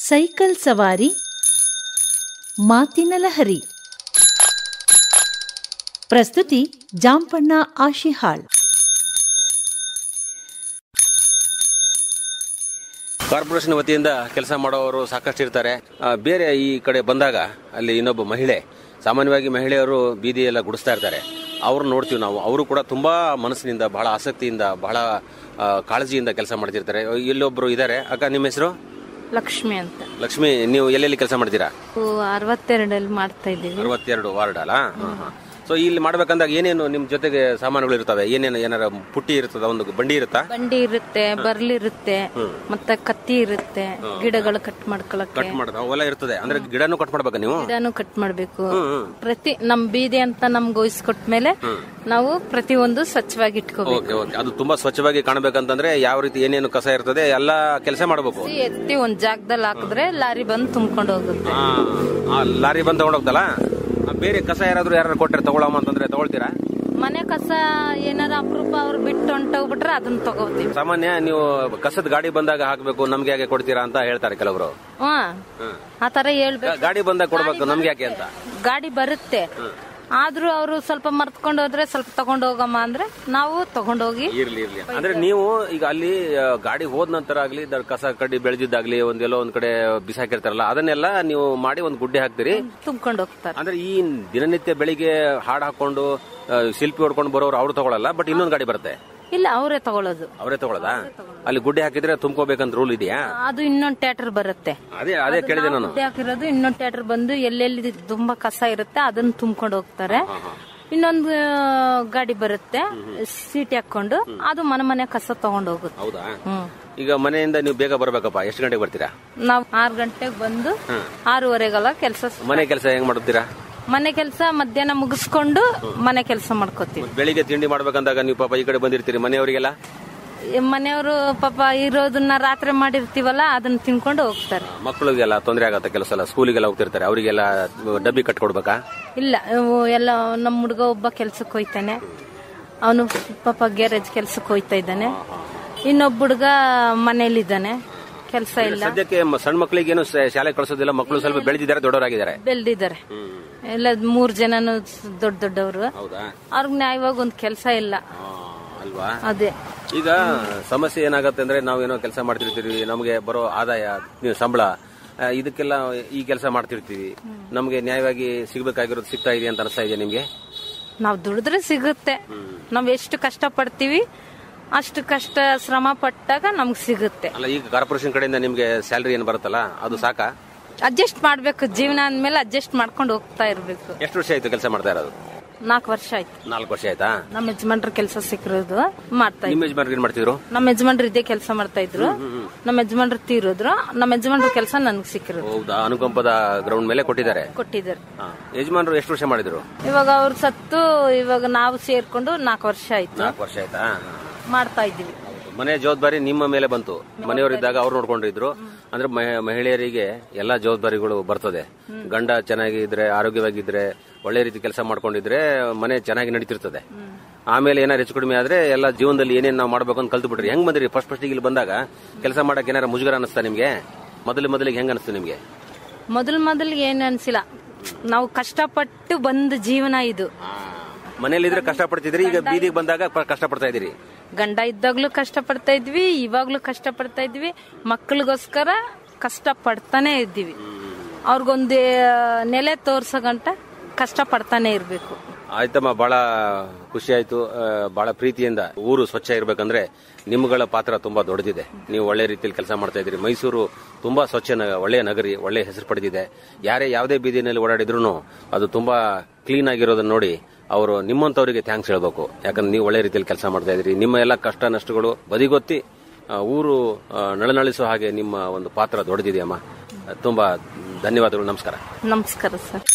Cycle ಸವಾರಿ ಮಾತಿನ ಲಹರಿ. ಪ್ರಸ್ತುತಿ ಜಾಂಪಣ್ಣ ಆಶಿಹಾಳ್. ಕಾರ್ಪೊರೇಷನ್ ವತಿಯಿಂದ ಕೆಲಸ ಮಾಡೋರು ಸಾಕಷ್ಟು ಇರ್ತಾರೆ. ಬೇರೆ ಈ ಕಡೆ ಬಂದಾಗ ಅಲ್ಲಿ ಇನ್ನೊಬ್ಬ ಮಹಿಳೆ, ಸಾಮಾನ್ಯವಾಗಿ ಮಹಿಳೆಯರು ಬೀದಿ ಎಲ್ಲ ಗುಡಿಸ್ತಾ ಇರ್ತಾರೆ, ಅವ್ರನ್ನ ನೋಡ್ತೀವಿ ನಾವು. ಅವರು ಕೂಡ ತುಂಬಾ ಮನಸ್ಸಿನಿಂದ, ಬಹಳ ಆಸಕ್ತಿಯಿಂದ, ಬಹಳ ಕಾಳಜಿಯಿಂದ ಕೆಲಸ ಮಾಡ್ತಿರ್ತಾರೆ. ಇಲ್ಲೊಬ್ರು ಇದ್ದಾರೆ. ಅಕ್ಕ, ನಿಮ್ಮ ಹೆಸರು? ಲಕ್ಷ್ಮಿ ಅಂತ. ಲಕ್ಷ್ಮಿ, ನೀವು ಎಲ್ಲೆಲ್ಲಿ ಕೆಲಸ ಮಾಡ್ತೀರಾ? 62 ಮಾಡ್ತಾ ಇದ್ದೀವಿ. 62 ವಾರ್ಡ್ ಅಲ್ಲ? ಸೊ ಇಲ್ಲಿ ಮಾಡ್ಬೇಕಂದಾಗ ಏನೇನು ನಿಮ್ ಜೊತೆಗೆ ಸಾಮಾನುಗಳು ಇರ್ತವೆ? ಏನೇನು, ಏನಾರ ಪುಟ್ಟಿ ಇರ್ತದ? ಒಂದು ಬಂಡಿ ಇರುತ್ತಾ? ಬಂಡಿ ಇರುತ್ತೆ, ಬರ್ಲಿರುತ್ತೆ, ಮತ್ತೆ ಕತ್ತಿ ಇರುತ್ತೆ, ಗಿಡಗಳು ಕಟ್ ಮಾಡ್ಕೊಳಕ್ಕೆ ಅವೆಲ್ಲ ಇರ್ತದೆ. ಅಂದ್ರೆ ಗಿಡನು ಕಟ್ ಮಾಡ್ಬೇಕಾ ನೀವು? ಗಿಡನು ಕಟ್ ಮಾಡ್ಬೇಕು. ಪ್ರತಿ ನಮ್ ಬೀದಿ ಅಂತ ನಮ್ಗೆ ವಹಿಸ್ಕೊಟ್ಮೇಲೆ ನಾವು ಪ್ರತಿ ಒಂದು ಸ್ವಚ್ಛವಾಗಿ ಇಟ್ಕೋಬೇಕು. ಅದು ತುಂಬಾ ಸ್ವಚ್ಛವಾಗಿ ಕಾಣಬೇಕಂತಂದ್ರೆ ಯಾವ ರೀತಿ ಏನೇನು ಕಸ ಇರ್ತದೆ ಎಲ್ಲ ಕೆಲಸ ಮಾಡಬೇಕು. ಎತ್ತಿ ಒಂದ್ ಜಾಗದಲ್ಲಿ ಹಾಕಿದ್ರೆ ಲಾರಿ ಬಂದು ತುಂಬ್ಕೊಂಡು ಹೋಗುತ್ತೆ. ಲಾರಿ ಬಂದು ತಗೊಂಡ್ ಹೋಗ್ತಲ್ಲ. ಬೇರೆ ಕಸ ಯಾರು ಕೊಟ್ಟರೆ ತಗೊಳಮ್ಮ ಅಂತಂದ್ರೆ ತಗೊಳ್ತೀರಾ? ಮನೆ ಕಸ ಏನಾರ ಅಪರೂಪ ಅವ್ರು ಬಿಟ್ಟು ಹೊಂಟೋಗ್ಬಿಟ್ರೆ ಅದನ್ನ ತಗೋತೀವಿ. ಸಾಮಾನ್ಯ ನೀವು ಕಸದ ಗಾಡಿ ಬಂದಾಗ ಹಾಕ್ಬೇಕು, ನಮ್ಗೆ ಯಾಕೆ ಕೊಡ್ತೀರಾ ಅಂತ ಹೇಳ್ತಾರೆ ಕೆಲವರು. ಆತರ ಹೇಳ್ಬೇಕು. ಗಾಡಿ ಬಂದಾಗ ಕೊಡ್ಬೇಕು, ನಮ್ಗೆ ಯಾಕೆ ಅಂತ. ಗಾಡಿ ಬರುತ್ತೆ, ಆದ್ರೂ ಅವರು ಸ್ವಲ್ಪ ಮರ್ತ್ಕೊಂಡು ಹೋದ್ರೆ ಸ್ವಲ್ಪ ತಗೊಂಡ್ ಹೋಗಮ್ಮ ಅಂದ್ರೆ ನಾವು ತಗೊಂಡೋಗಿ. ಇರ್ಲಿ ಅಂದ್ರೆ ನೀವು ಈಗ ಅಲ್ಲಿ ಗಾಡಿ ಹೋದ ನಂತರ ಆಗ್ಲಿ, ಕಸ ಕಡ್ಡಿ ಬೆಳೆದಿದ್ದಾಗ್ಲಿ, ಒಂದೆಲ್ಲೋ ಒಂದ್ ಕಡೆ ಬಿಸಾಕಿರ್ತಾರಲ್ಲ, ಅದನ್ನೆಲ್ಲ ನೀವು ಮಾಡಿ ಒಂದ್ ಗುಡ್ಡೆ ಹಾಕ್ತಿರಿ, ತುಂಬ್ಕೊಂಡು ಹೋಗ್ತಾರೆ. ಅಂದ್ರೆ ಈ ದಿನನಿತ್ಯ ಬೆಳಿಗ್ಗೆ ಹಾಡ್ ಹಾಕೊಂಡು ಶಿಲ್ಪಿ ಹೊಡ್ಕೊಂಡು ಬರೋರು ಅವ್ರು ತಗೊಳಲ್ಲ, ಬಟ್ ಇನ್ನೊಂದು ಗಾಡಿ ಬರುತ್ತೆ. ಇಲ್ಲ, ಅವರೇ ತಗೊಳ್ಳೋದು. ಅವರೇ ತಗೊಳ್ಳೋದಾ? ಅಲ್ಲಿ ಗುಡ್ಡೆ ಹಾಕಿದ್ರೆ ತುಂಬ್ಕೋಬೇಕಂತ ರೂಲ್ ಇದೆಯಾ? ಅದು ಇನ್ನೊಂದು ಟ್ಯಾಟರ್ ಬರುತ್ತೆ. ಅದೇ ಕೇಳಿದೆ ನಾನು. ಗುಡ್ಡೆ ಹಾಕಿರೋದು ಇನ್ನೊಂದು ಟ್ಯಾಟರ್ ಬಂದು ಎಲ್ಲೆಲ್ಲಿ ತುಂಬಾ ಕಸ ಇರುತ್ತೆ ಅದನ್ನ ತುಂಬ್ಕೊಂಡು ಹೋಗ್ತಾರೆ. ಇನ್ನೊಂದು ಗಾಡಿ ಬರುತ್ತೆ, ಸೀಟ್ ಹಾಕೊಂಡು, ಅದು ಮನೆ ಕಸ ತಗೊಂಡು ಹೋಗುತ್ತೆ. ಹೌದಾ? ಈಗ ಮನೆಯಿಂದ ನೀವು ಬೇಗ ಬರ್ಬೇಕಪ್ಪ. ಎಷ್ಟು ಗಂಟೆಗೆ ಬರ್ತೀರಾ? ನಾವು 6 ಗಂಟೆಗೆ ಬಂದು 6:30 ಕೆಲಸ. ಮನೆ ಕೆಲಸ ಹೆಂಗ್ ಮಾಡುತ್ತೀರಾ? ಮನೆ ಕೆಲಸ ಮಧ್ಯಾಹ್ನ ಮುಗಿಸ್ಕೊಂಡು ಮನೆ ಕೆಲಸ ಮಾಡ್ಕೋತೀವಿ. ಬೆಳಿಗ್ಗೆ ತಿಂಡಿ ಮಾಡ್ಬೇಕಂದಾಗ ನೀವು ಪಾಪ ಈ ಕಡೆ ಬಂದಿರ್ತೀರಿ, ಮನೆಯವರಿಗೆಲ್ಲ? ಮನೆಯವರು ಪಾಪ ಇರೋದನ್ನ ರಾತ್ರಿ ಮಾಡಿರ್ತೀವಲ್ಲ, ಅದನ್ನ ತಿನ್ಕೊಂಡು ಹೋಗ್ತಾರೆ. ಮಕ್ಕಳಿಗೆಲ್ಲ ತೊಂದರೆ ಆಗತ್ತೆ. ಕೆಲಸ ಎಲ್ಲ ಸ್ಕೂಲಿಗೆಲ್ಲ ಹೋಗ್ತಿರ್ತಾರೆ, ಅವರಿಗೆಲ್ಲ ಡಬ್ಬಿ ಕಟ್ಕೊಡ್ಬೇಕಾ? ಇಲ್ಲ, ಎಲ್ಲ ನಮ್ಮ ಹುಡುಗ ಒಬ್ಬ ಕೆಲ್ಸಕ್ಕೆ ಹೋಯ್ತಾನೆ, ಅವನು ಪಾಪ ಗ್ಯಾರೇಜ್ ಕೆಲ್ಸಕ್ಕೆ ಹೋಯ್ತಾ ಇದ್ದಾನೆ. ಇನ್ನೊಬ್ಬ ಹುಡುಗ ಮನೇಲಿದ್ದಾನೆ, ಕೆಲಸ ಇಲ್ಲ. ಸದ್ಯಕ್ಕೆ ಸಣ್ಣ ಮಕ್ಕಳಿಗೆ ಏನು ಶಾಲೆ ಕಳಿಸೋದಿಲ್ಲ. ಮಕ್ಕಳು ಸ್ವಲ್ಪ ಬೆಳೆದಿದ್ದಾರೆ, ದೊಡ್ಡವರಾಗಿದ್ದಾರೆ. ಬೆಳೆದಿದ್ದಾರೆ ಎಲ್ಲ. 3 ಜನನು ದೊಡ್ಡವರು. ಅವ್ರಿಗೆ ನ್ಯಾಯವಾಗಿ ಒಂದು ಕೆಲಸ ಇಲ್ಲ ಅಲ್ವಾ? ಅದೇ ಈಗ ಸಮಸ್ಯೆ ಏನಾಗತ್ತೆ ಅಂದ್ರೆ, ನಾವೇನೋ ಕೆಲಸ ಮಾಡ್ತಿರ್ತೀವಿ, ನಮಗೆ ಬರೋ ಆದಾಯ, ಸಂಬಳ, ಇದಕ್ಕೆಲ್ಲ ಈ ಕೆಲಸ ಮಾಡ್ತಿರ್ತೀವಿ, ನಮ್ಗೆ ನ್ಯಾಯವಾಗಿ ಸಿಗ್ಬೇಕಾಗಿರೋದು ಸಿಗ್ತಾ ಇದೆ ಅಂತ ಅನಿಸ್ತಾ ಇದೆಯಾ ನಿಮ್ಗೆ? ನಾವ್ ದುಡಿದ್ರೆ ಸಿಗುತ್ತೆ. ನಾವ್ ಎಷ್ಟು ಕಷ್ಟ ಪಡ್ತೀವಿ ಅಷ್ಟು ಕಷ್ಟ ಶ್ರಮ ಪಟ್ಟಾಗ ನಮ್ಗೆ ಸಿಗುತ್ತೆ. ಅಲ್ಲ, ಈಗ ಕಾರ್ಪೊರೇಷನ್ ಕಡೆಯಿಂದ ನಿಮ್ಗೆ ಸ್ಯಾಲರಿ ಏನ್ ಬರುತ್ತಲ್ಲ, ಅದು ಸಾಕಾ? ಅಡ್ಜಸ್ಟ್ ಮಾಡ್ಬೇಕು. ಜೀವನ ಅಂದ್ಮೇಲೆ ಅಡ್ಜಸ್ಟ್ ಮಾಡ್ಕೊಂಡು ಹೋಗ್ತಾ ಇರ್ಬೇಕು. ಎಷ್ಟು ವರ್ಷ ಆಯ್ತು ಕೆಲಸ ಮಾಡ್ತಾ ಇರೋದು? 4 ವರ್ಷ ಆಯ್ತು. 4 ವರ್ಷ ಆಯ್ತಾ? ನಮ್ಮ ಯಜಮಾನ್ರ ಕೆಲಸ ಸಿಕ್ಕಿರೋದು ಮಾಡ್ತಾ ಇದ್ರು. ನಿಮ್ಮ ಯಜಮಾನ್ರು ಏನ್ ಮಾಡ್ತಿದ್ರು? ನಮ್ಮ ಯಜಮಾನ್ರು ಇದೇ ಕೆಲಸ ಮಾಡ್ತಾ ಇದ್ರು. ನಮ್ಮ ಯಜಮಾನ್ರು ತೀರೋದ್ರು. ನಮ್ಮ ಯಜಮಾನ್ರ ಕೆಲಸ ನನ್ಗೆ ಸಿಕ್ಕಿರೋದು. ಹೌದಾ? ಅನುಕಂಪದ ಗ್ರೌಂಡ್ ಮೇಲೆ ಕೊಟ್ಟಿದ್ದಾರೆ. ಯಜಮಾನ್ರು ಎಷ್ಟು ವರ್ಷ ಮಾಡಿದ್ರು? ಇವಾಗ ಅವ್ರು ಸತ್ತು ಇವಾಗ ನಾವು ಸೇರ್ಕೊಂಡು 4 ವರ್ಷ ಆಯ್ತು. 4 ವರ್ಷ ಆಯ್ತಾ? ಮಾಡ್ತಾ ಇದ್ದೀವಿ. ಮನೆ ಜವಾಬ್ದಾರಿ ನಿಮ್ಮ ಮೇಲೆ ಬಂತು. ಮನೆಯವರಿದ್ದಾಗ ಅವ್ರು ನೋಡ್ಕೊಂಡಿದ್ರು. ಅಂದ್ರೆ ಮಹಿಳೆಯರಿಗೆ ಎಲ್ಲಾ ಜವಾಬ್ದಾರಿಗಳು ಬರ್ತದೆ. ಗಂಡ ಚೆನ್ನಾಗಿದ್ರೆ, ಆರೋಗ್ಯವಾಗಿದ್ರೆ, ಒಳ್ಳೆ ರೀತಿ ಕೆಲಸ ಮಾಡ್ಕೊಂಡಿದ್ರೆ ಮನೆ ಚೆನ್ನಾಗಿ ನಡೀತಿರ್ತದೆ. ಆಮೇಲೆ ಏನಾರು ಹೆಚ್ಚು ಕಡಿಮೆ ಆದ್ರೆ ಎಲ್ಲ ಜೀವನದಲ್ಲಿ ಏನೇನು ನಾವು ಮಾಡ್ಬೇಕು ಅಂತ ಕಲ್ತು ಬಿಟ್ರಿ. ಹೆಂಗ್ ಬಂದ್ರಿ? ಫಸ್ಟ್ ಇಲ್ಲಿ ಬಂದಾಗ ಕೆಲಸ ಮಾಡಕ್ ಏನಾರ ಮುಜುಗರ ಅನಿಸ್ತಾ ನಿಮ್ಗೆ? ಮೊದಲಿಗೆ ಹೆಂಗ್ ಅನಿಸ್ತು ನಿಮ್ಗೆ? ಮೊದಲಿಗೆ ಏನ್ ಅನ್ಸಿಲ್ಲ. ನಾವು ಕಷ್ಟಪಟ್ಟು ಬಂದ ಜೀವನ ಇದು. ಮನೇಲಿದ್ರೆ ಕಷ್ಟ ಪಡ್ತಿದ್ರಿ, ಈಗ ಬೀದಿಗೆ ಬಂದಾಗ ಕಷ್ಟ ಪಡ್ತಾ ಇದೀರಿ. ಗಂಡ ಇದ್ದಾಗ್ಲೂ ಕಷ್ಟ ಪಡ್ತಾ ಇದ್ವಿ, ಇವಾಗ್ಲೂ ಕಷ್ಟ ಪಡ್ತಾ ಇದ್ವಿ. ಮಕ್ಕಳಿಗೋಸ್ಕರ ಕಷ್ಟ ಪಡ್ತಾನೆ ಇದ್ದೀವಿ. ಅವ್ರಿಗೊಂದು ನೆಲೆ ತೋರ್ಸೋ ಗಂಟ ಕಷ್ಟ ಪಡ್ತಾನೆ ಇರ್ಬೇಕು. ಆಯ್ತಮ್ಮ, ಬಹಳ ಖುಷಿ ಆಯ್ತು. ಬಹಳ ಪ್ರೀತಿಯಿಂದ ಊರು ಸ್ವಚ್ಛ ಇರ್ಬೇಕಂದ್ರೆ ನಿಮ್ಗಳ ಪಾತ್ರ ತುಂಬಾ ದೊಡ್ಡದಿದೆ. ನೀವು ಒಳ್ಳೆ ರೀತಿಯಲ್ಲಿ ಕೆಲಸ ಮಾಡ್ತಾ ಇದ್ದೀರಿ. ಮೈಸೂರು ತುಂಬಾ ಸ್ವಚ್ಛ, ಒಳ್ಳೆಯ ನಗರಿ, ಒಳ್ಳೆ ಹೆಸರು ಪಡೆದಿದೆ. ಯಾವುದೇ ಬೀದಿನಲ್ಲಿ ಓಡಾಡಿದ್ರು ಅದು ತುಂಬಾ ಕ್ಲೀನ್ ಆಗಿರೋದನ್ನ ನೋಡಿ ಅವರು ನಿಮ್ಮಂತವರಿಗೆ ಥ್ಯಾಂಕ್ಸ್ ಹೇಳ್ಬೇಕು. ಯಾಕಂದ್ರೆ ನೀವು ಒಳ್ಳೆ ರೀತಿಯಲ್ಲಿ ಕೆಲಸ ಮಾಡ್ತಾ ಇದ್ರಿ. ನಿಮ್ಮ ಎಲ್ಲ ಕಷ್ಟ ನಷ್ಟಗಳು ಬದಿಗೊತ್ತಿ ಊರು ನಳನಳಿಸೋ ಹಾಗೆ ನಿಮ್ಮ ಒಂದು ಪಾತ್ರ ದೊಡ್ಡದಿದೆಯಮ್ಮ. ತುಂಬಾ ಧನ್ಯವಾದಗಳು. ನಮಸ್ಕಾರ. ನಮಸ್ಕಾರ ಸರ್.